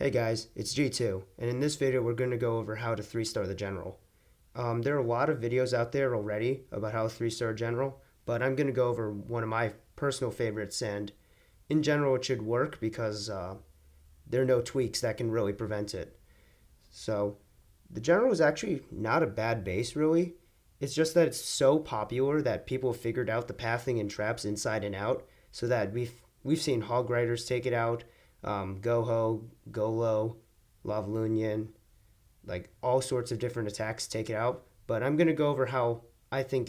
Hey guys, it's G2, and in this video we're going to go over how to 3-star the general. There are a lot of videos out there already about how to 3-star general, but I'm going to go over one of my personal favorites, and in general it should work because there are no tweaks that can really prevent it. So the general is actually not a bad base really. It's just that it's so popular that people have figured out the pathing and traps inside and out, so that we've seen hog riders take it out, go ho, go low, Lavaloonian, like all sorts of different attacks take it out. But I'm gonna go over how I think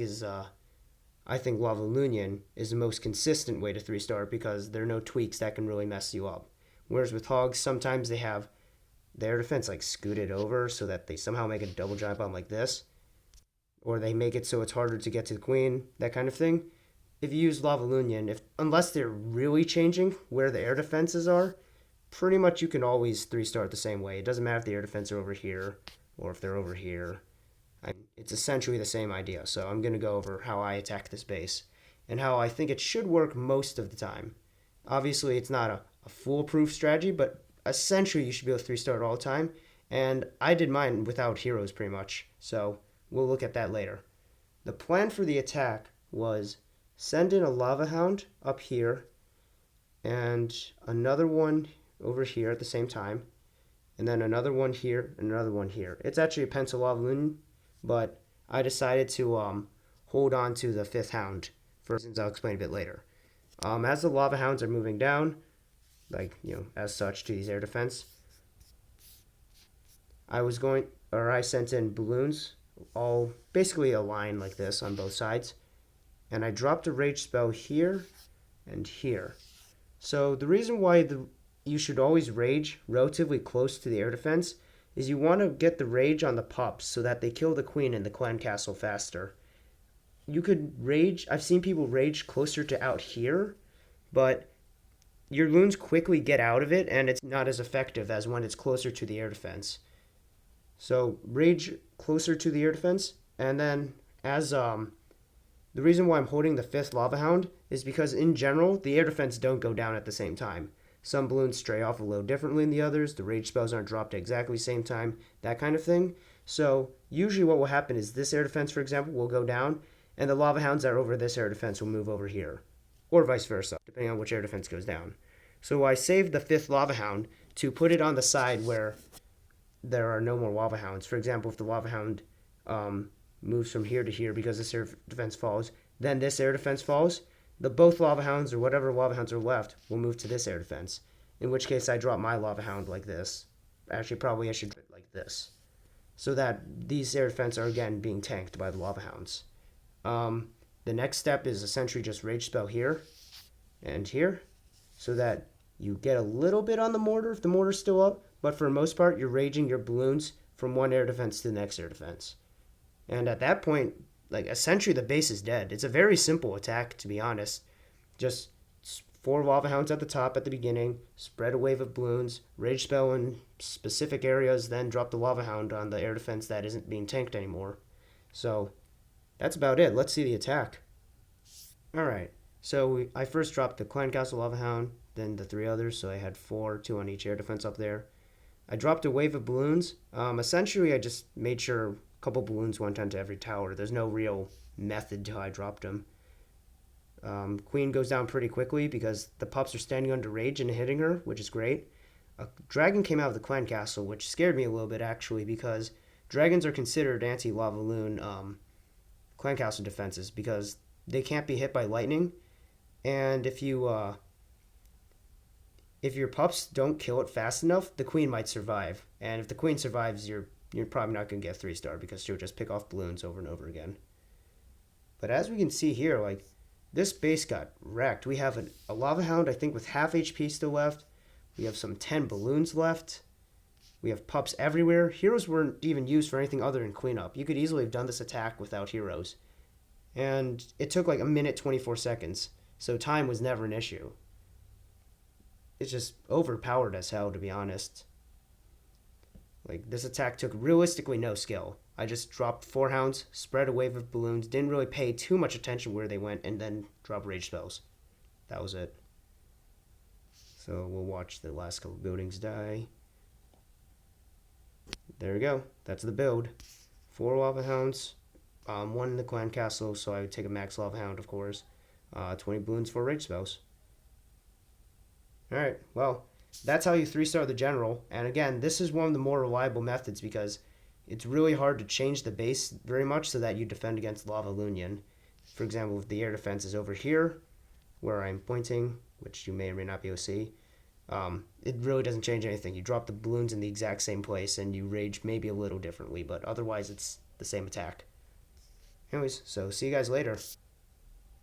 Lavaloonian is the most consistent way to 3-star because there are no tweaks that can really mess you up. Whereas with hogs, sometimes they have their defense like scooted over so that they somehow make a double giant bomb like this, or they make it so it's harder to get to the queen, that kind of thing. If you use Lavaloonian, if unless they're really changing where the air defenses are, pretty much you can always 3-star it the same way. It doesn't matter if the air defense are over here or if they're over here. It's essentially the same idea. So I'm going to go over how I attack this base and how I think it should work most of the time. Obviously, it's not a foolproof strategy, but essentially you should be able to 3-star it all the time. And I did mine without heroes pretty much. So we'll look at that later. The plan for the attack was send in a lava hound up here and another one over here at the same time, and then another one here and another one here. It's actually a Penta Lavaloon, but I decided to hold on to the 5th hound for reasons I'll explain a bit later. As the lava hounds are moving down, like as such to these air defense, I sent in balloons, all basically a line like this on both sides, and I dropped a rage spell here and here. So the reason why you should always rage relatively close to the air defense is you want to get the rage on the pups so that they kill the queen in the clan castle faster. You could rage, I've seen people rage closer to out here, but your loons quickly get out of it and it's not as effective as when it's closer to the air defense. So rage closer to the air defense, and then as the reason why I'm holding the 5th lava hound is because in general the air defense don't go down at the same time. Some balloons stray off a little differently than the others. The rage spells aren't dropped at exactly the same time, that kind of thing. So usually what will happen is this air defense, for example, will go down, and the lava hounds that are over this air defense will move over here, or vice versa, depending on which air defense goes down. So I saved the 5th lava hound to put it on the side where there are no more lava hounds. For example, if the lava hound moves from here to here because this air defense falls, then this air defense falls, both lava hounds or whatever lava hounds are left will move to this air defense. In which case I drop my lava hound like this. Actually, probably I should do it like this, so that these air defense are again being tanked by the lava hounds. The next step is essentially just rage spell here and here, so that you get a little bit on the mortar if the mortar's still up, but for the most part you're raging your balloons from one air defense to the next air defense. And at that point, like essentially the base is dead. It's a very simple attack, to be honest. Just 4 lava hounds at the top at the beginning, spread a wave of balloons, rage spell in specific areas, then drop the lava hound on the air defense that isn't being tanked anymore. So that's about it. Let's see the attack. Alright, so I first dropped the clan castle lava hound, then the 3 others, so I had 4, 2 on each air defense up there. I dropped a wave of balloons. Essentially I just made sure couple balloons went onto every tower. There's no real method to how I dropped them. Queen goes down pretty quickly because the pups are standing under rage and hitting her, which is great. A dragon came out of the clan castle, which scared me a little bit actually, because dragons are considered anti-Lavaloon clan castle defenses because they can't be hit by lightning, and if your pups don't kill it fast enough, the queen might survive. And if the queen survives, you're probably not going to get 3-star because she'll just pick off balloons over and over again. But as we can see here, like, this base got wrecked. We have a lava hound, I think, with half HP still left. We have some 10 balloons left. We have pups everywhere. Heroes weren't even used for anything other than cleanup. You could easily have done this attack without heroes. And it took like a minute 24 seconds, so time was never an issue. It's just overpowered as hell, to be honest. Like, this attack took realistically no skill. I just dropped 4 hounds, spread a wave of balloons, didn't really pay too much attention where they went, and then dropped rage spells. That was it. So we'll watch the last couple buildings die. there we go. That's the build. 4 Lava Hounds, 1 in the clan castle, so I would take a max Lava Hound, of course. 20 balloons for rage spells. Alright, well, that's how you 3-star the general. And again, this is one of the more reliable methods because it's really hard to change the base very much so that you defend against Lavaloon. For example, if the air defense is over here, where I'm pointing, which you may or may not be able to see, it really doesn't change anything. You drop the balloons in the exact same place and you rage maybe a little differently, but otherwise it's the same attack. Anyways, so see you guys later.